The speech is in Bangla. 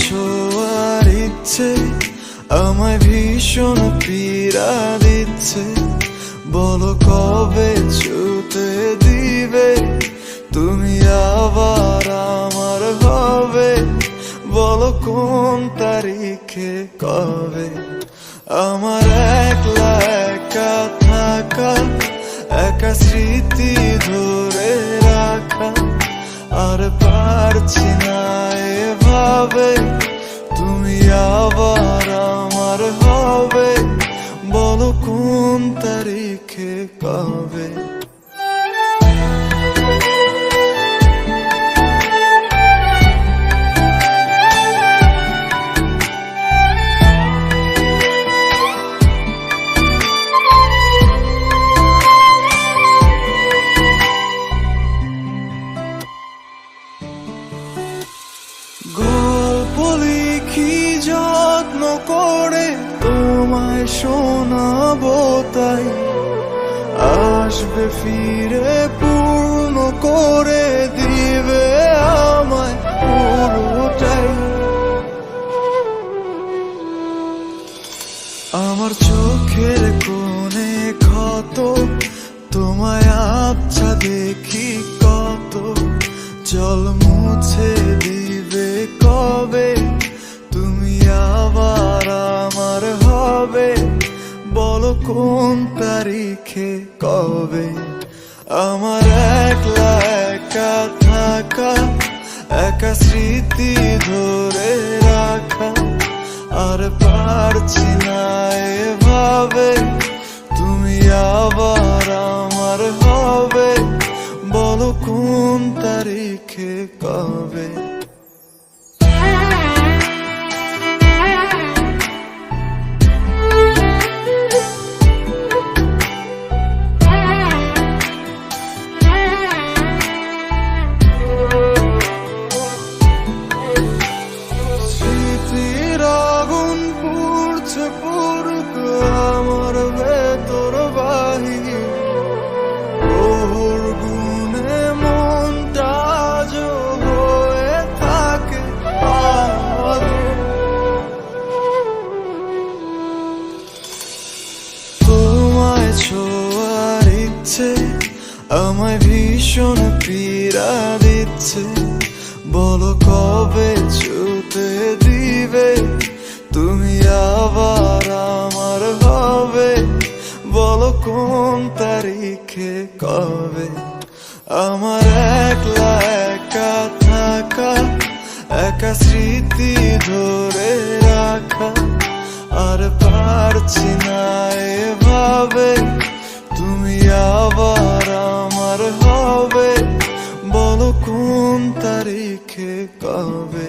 ছোঁয়ার ইচ্ছে আমায় ভীষণ পীড়া দিচ্ছে। বলো কবে ছুতে দিবে তুমি আবার আমার হবে, বলো কোন তারিখে কবে। আমার একলা একা থাকা, একা স্মৃতি ধরে রাখা, আর পারছি না এভাবে তুমি আবার আমার হবে, বলো কোন তারিখে কবে। গল্প লিখি যত্ন করে তোমায় শোনাবো, তাই আসবে ফিরে পূর্ণ করে দিবে আমায় পুরোটাই। আমার চোখের কোণে ক্ষত তোমায় আবছা দেখি কত, জল মুছে দিবে কবে তুমি আবার আমার হবে, বলো কোন তারিখে কবে। আমার একলা একা থাকা, একা স্মৃতি ধরে রাখা, আর পারছি না এভাবে তুমি আবার আমার হবে, বলো কোন তারিখে কবে। স্মৃতির আগুন পুড়ছে পুরুক আমার ভেতর বাহির, ওর গুণে মনটা আজ হয়ে থাকে তোমায় ছোঁয়ার ইচ্ছে আমায় ভীষণ পীড়া দিচ্ছে। বলো কবে ছুতে দিবে তুমি আবার আমার হবে, বলো কোন তারিখে কবে। আমার একলা একা থাকা, একা স্মৃতি ধরে রাখা, আর পারছি না এভাবে তুমি আবার আমার হবে, বলো কোন তারিখে কবে।